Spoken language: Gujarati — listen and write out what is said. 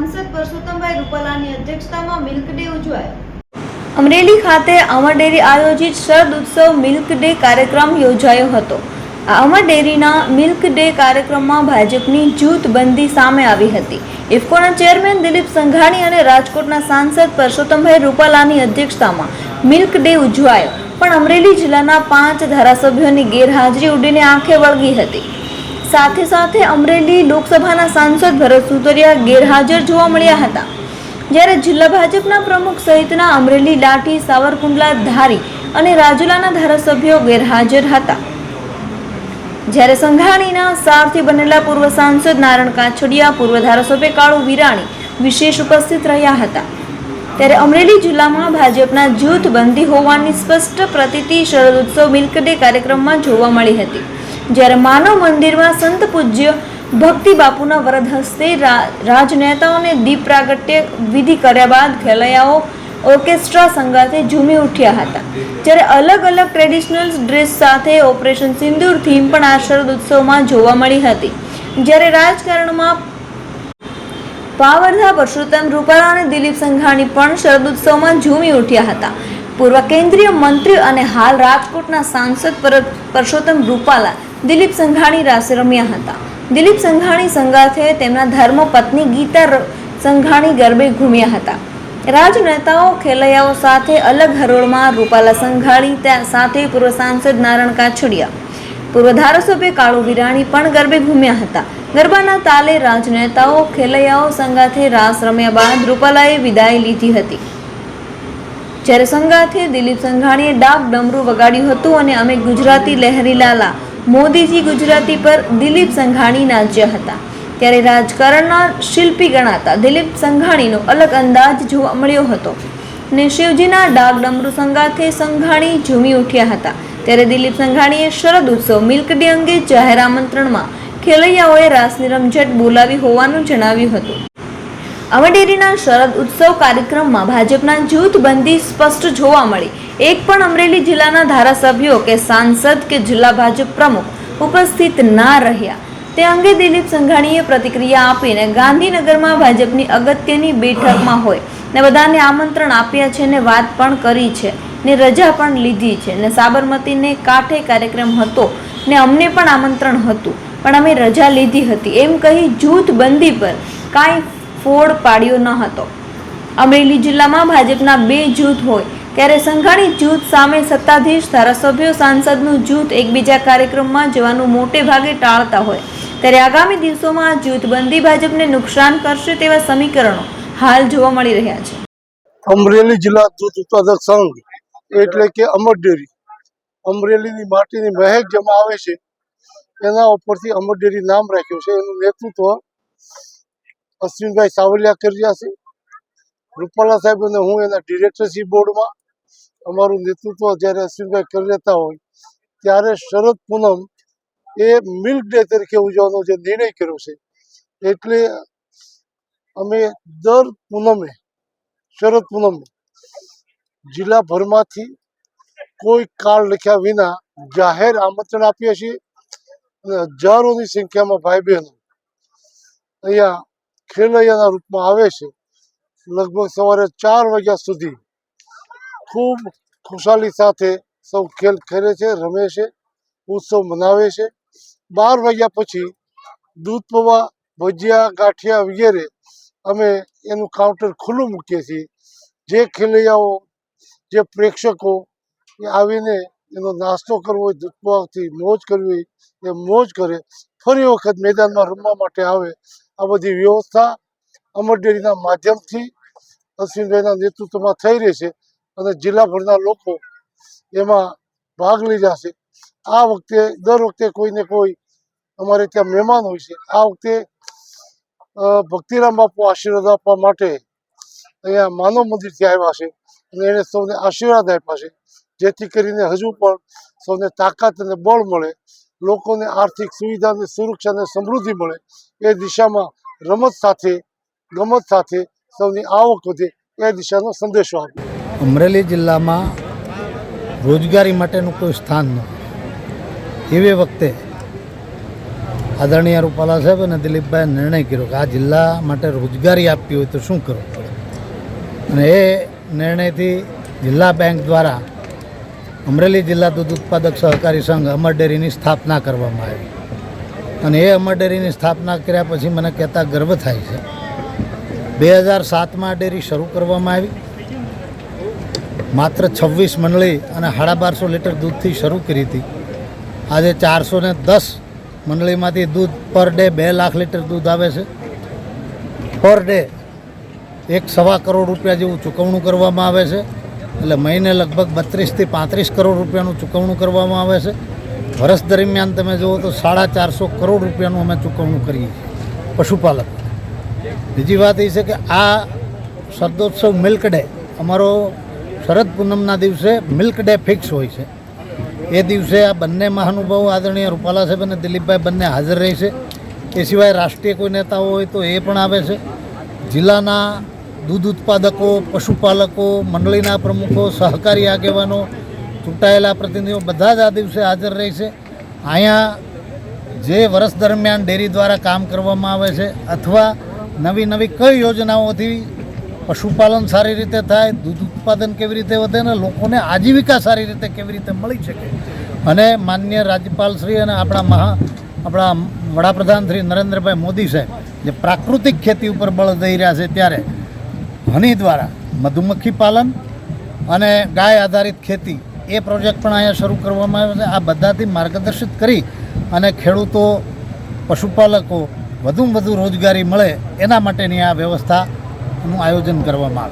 સાંસદ પરસોત્તમભાઈ રૂપાલાની અધ્યક્ષતામાં મિલ્ક ડે ઉજવાયો। અમરેલી ખાતે અમર ડેરી આયોજિત શરદ ઉત્સવ મિલ્ક ડે કાર્યક્રમ યોજાયો હતો। આ અમર ડેરીના મિલ્ક ડે કાર્યક્રમમાં ભાજપની જૂથબંધી સામે આવી હતી। ઇફકોના ચેરમેન દિલીપ સંઘાણી અને રાજકોટના સાંસદ પરસોત્તમભાઈ રૂપાલાની અધ્યક્ષતામાં મિલ્ક ડે ઉજવાયો, પણ અમરેલી જિલ્લાના 5 ધારાસભ્યોની ગેરહાજરી ઉડીને આંખે વળગી હતી। સાથે સાથે અમરેલી લોકસભાના સાંસદ ભરત સુતરિયા ગેરહાજર જોવા મળ્યા હતા, જ્યારે જિલ્લા ભાજપના પ્રમુખ સહિતના અમરેલી, લાઠી, સાવરકુંડલા, ધારી અને રાજુલાના ધારાસભ્યો ગેરહાજર હતા। જ્યારે સંઘાણીના સારથી બનેલા પૂર્વ સાંસદ નારણ કાછડિયા, પૂર્વ ધારાસભ્ય કાળુ વિરાણી વિશેષ ઉપસ્થિત રહ્યા હતા। ત્યારે અમરેલી જિલ્લામાં ભાજપના જૂથબંધી હોવાની સ્પષ્ટ પ્રતીતિ શરદ ઉત્સવ મિલ્ક ડે કાર્યક્રમમાં જોવા મળી હતી। જ્યારે માનવ મંદિરમાં સંત પૂજ્ય ભક્તિ બાપુના વરદ હસ્તે રાજનેતાઓને દીપ પ્રાગટ્ય વિધિ કર્યા બાદ ખેલૈયાઓ ઓર્કેસ્ટ્રા સંગાથે ઝૂમી ઉઠ્યા હતા। જ્યારે અલગ અલગ ટ્રેડિશનલ ડ્રેસ સાથે ઓપરેશન સિંદૂર થીમ પણ આ શરદ ઉત્સવમાં જોવા મળી હતી। જ્યારે રાજકારણમાં પાવરધા પરસોત્તમ રૂપાલા અને દિલીપ સંઘાણી પણ શરદ ઉત્સવમાં ઝૂમી ઉઠ્યા હતા। પૂર્વ કેન્દ્રીય મંત્રી અને હાલ રાજકોટના સાંસદ પરસોત્તમ રૂપાલા દિલીપ સંઘાણી રાસે રમ્યા હતા। દિલીપ સંઘાણી સંગાથે તેમના ધર્મપત્ની ગીતા સંઘાણી ગરબે ઘૂમ્યા હતા। રાજનેતાઓ ખેલૈયાઓ સાથે અલગ હરોળમાં રૂપાલા સંઘાણી સાથે પૂર્વ સાંસદ નારણ કાછડિયા, પૂર્વ ધારાસભ્ય કાળુ વિરાણી પણ ગરબે ઘૂમ્યા હતા। ગરબાના તાલે રાજનેતાઓ ખેલૈયાઓ સંગાથે રાસ રમ્યા બાદ રૂપાલાએ વિદાય લીધી હતી, જ્યારે સંગાથે દિલીપ સંઘાણીએ ડાક ડમરું વગાડ્યું હતું અને અમે ગુજરાતી લહેરી લાલા મોદીજી ગુજરાતી પર દિલીપ સંઘાણી નાચ્યા હતા। ત્યારે રાજકારણના શિલ્પી ગણાતા દિલીપ સંઘાણીનો અલગ અંદાજ જોવા મળ્યો હતો ને શિવજીના ડાક ડમરૂ સંગાથે સંઘાણી ઝૂમી ઉઠ્યા હતા। ત્યારે દિલીપ સંઘાણીએ શરદ ઉત્સવ મિલ્ક ડે અંગે જાહેર આમંત્રણમાં ખેલૈયાઓએ રાસની રમઝટ બોલાવી હોવાનું જણાવ્યું હતું। અમર ડેરીના શરદ ઉત્સવ કાર્યક્રમમાં ભાજપના જૂથબંધી સ્પષ્ટ જોવા મળી। એક પણ અમરેલી જિલ્લાના ધારાસભ્યો કે સાંસદ કે જિલ્લા ભાજપ પ્રમુખ ઉપસ્થિત ના રહ્યા, તે અંગે દિલીપ સંઘાણીએ પ્રતિક્રિયા આપીને ગાંધીનગરમાં ભાજપની અગત્યની બેઠકમાં હોય ને બધાને આમંત્રણ આપ્યા છે ને વાત પણ કરી છે ને રજા પણ લીધી છે ને સાબરમતીને કાંઠે કાર્યક્રમ હતો ને અમને પણ આમંત્રણ હતું પણ અમે રજા લીધી હતી એમ કહી જૂથબંધી પર કાંઈ ફોડ પાડ્યો ન હતો। અમરેલી જિલ્લામાં ભાજપના 2 જૂથ હોય ત્યારે સંઘાણી જૂથ સામે સત્તાધીશ ધારાસભ્યો સાંસદનું જૂથ એકબીજા કાર્યક્રમમાં જવાનું મોટે ભાગે ટાળતા હોય, ત્યારે આગામી દિવસોમાં આ જૂથબંધી ભાજપને નુકસાન કરશે તેવા સમીકરણો હાલ જોવા મળી રહ્યા છે। અમરેલી જિલ્લા દૂધ ઉત્પાદક સંઘ એટલે કે અમર ડેરી, અમરેલીની માટીની મહેક જેમાં આવે છે એના ઉપરથી અમર ડેરી નામ રાખ્યું છે। એનું નેતૃત્વ અશ્વિનભાઈ સાવલિયા કરી રહ્યા છે। રૂપાલા સાહેબ અને હું એના ડિરેક્ટરશીપ બોર્ડમાં, અમારું નેતૃત્વ જ્યારે અશ્વિનભાઈ કરી રહેતા હોય ત્યારે શરદ પૂનમ એ મિલ્ક ડે તરીકે ઉજવવાનો જે નિર્ણય કર્યો છે, એટલે અમે દર પૂનમે, શરદ પૂનમે જિલ્લાભરમાંથી કોઈ કાર્ડ લખ્યા વિના જાહેર આમંત્રણ આપીએ છીએ અને હજારોની સંખ્યામાં ભાઈ બહેનો અહીંયા ખેલૈયાના રૂપમાં આવે છે। લગભગ સવારે 4 વાગ્યા સુધી ખૂબ ખુશાલી સાથે સૌ ખેલ ખેલે છે, રમે છે, ઉત્સવ મનાવે છે। 12 વાગ્યા પછી દૂધ પૌવા, ભજીયા, ગાંઠિયા વગેરે અમે એનું કાઉન્ટર ખુલ્લું મૂકીએ છીએ। જે ખેલૈયાઓ, જે પ્રેક્ષકો આવીને એનો નાસ્તો કરવો હોય, દૂધ પૌવાથી મોજ કરવી હોય એ મોજ કરે, ફરી વખત મેદાનમાં રમવા માટે આવે। આ બધી વ્યવસ્થા અમર ડેરીના માધ્યમથી અશ્વિનભાઈના નેતૃત્વમાં થઈ રહી છે અને જિલ્લાભરના લોકો એમાં ભાગ લઈ જશે। આ વખતે દર વખતે કોઈને કોઈ અમારે ત્યાં મહેમાન હોય છે। આ વખતે ભક્તિરામ બાપુ આશીર્વાદ આપવા માટે અહીંયા માનવ મંદિરથી આવ્યા છે અને એને સૌને આશીર્વાદ આપ્યા છે, જેથી કરીને હજુ પણ સૌને તાકાત અને બળ મળે, લોકોને આર્થિક સુવિધા અને સુરક્ષા અને સમૃદ્ધિ મળે, એ દિશામાં રમત સાથે, ગમત સાથે સૌની આવક વધે એ દિશાનો સંદેશો આપ્યો। અમરેલી જિલ્લામાં રોજગારી માટેનું કોઈ સ્થાન નથી, એવી વખતે આદરણીય રૂપાલા સાહેબ અને દિલીપભાઈએ નિર્ણય કર્યો કે આ જિલ્લા માટે રોજગારી આપવી હોય તો શું કરવું પડે, અને એ નિર્ણયથી જિલ્લા બેંક દ્વારા અમરેલી જિલ્લા દૂધ ઉત્પાદક સહકારી સંઘ અમર ડેરીની સ્થાપના કરવામાં આવી. અને એ અમર ડેરીની સ્થાપના કર્યા પછી મને કહેતા ગર્વ થાય છે. 2007માં ડેરી શરૂ કરવામાં આવી. માત્ર 26 મંડળી અને 1250 લીટર દૂધથી શરૂ કરી હતી. આજે 410 મંડળીમાંથી દૂધ પર ડે 2 લાખ લીટર દૂધ આવે છે. પર ડે 1.25 કરોડ રૂપિયા જેવું ચૂકવણું કરવામાં આવે છે. એટલે મહિને લગભગ 32 થી 35 કરોડ રૂપિયાનું ચૂકવણું કરવામાં આવે છે. વર્ષ દરમિયાન તમે જુઓ તો 450 કરોડ રૂપિયાનું અમે ચૂકવણું કરીએ છીએ પશુપાલક. બીજી વાત એ છે કે આ શરદોત્સવ મિલ્ક ડે અમારો શરદ પૂનમના દિવસે મિલ્ક ડે ફિક્સ હોય છે. એ દિવસે આ બંને મહાનુભાવો આદરણીય રૂપાલા સાહેબ અને દિલીપભાઈ બંને હાજર રહેશે. એ સિવાય રાષ્ટ્રીય કોઈ નેતાઓ હોય તો એ પણ આવે છે. જિલ્લાના દૂધ ઉત્પાદકો, પશુપાલકો, મંડળીના પ્રમુખો, સહકારી આગેવાનો, ચૂંટાયેલા પ્રતિનિધિઓ બધા જ આ દિવસે હાજર રહેશે. અહીંયા જે વર્ષ દરમિયાન ડેરી દ્વારા કામ કરવામાં આવે છે અથવા નવી નવી કઈ યોજનાઓથી પશુપાલન સારી રીતે થાય, દૂધ ઉત્પાદન કેવી રીતે વધે અને લોકોને આજીવિકા સારી રીતે કેવી રીતે મળી શકે, અને માનનીય રાજ્યપાલશ્રી અને આપણા વડાપ્રધાન શ્રી નરેન્દ્રભાઈ મોદી સાહેબ જે પ્રાકૃતિક ખેતી ઉપર બળ દઈ રહ્યા છે, ત્યારે હની દ્વારા મધુમક્ખી પાલન અને ગાય આધારિત ખેતી એ પ્રોજેક્ટ પણ અહીંયા શરૂ કરવામાં આવ્યો છે. આ બધાથી માર્ગદર્શિત કરી અને ખેડૂતો, પશુપાલકો વધુમાં વધુ રોજગારી મળે એના માટેની આ વ્યવસ્થાનું આયોજન કરવામાં આવે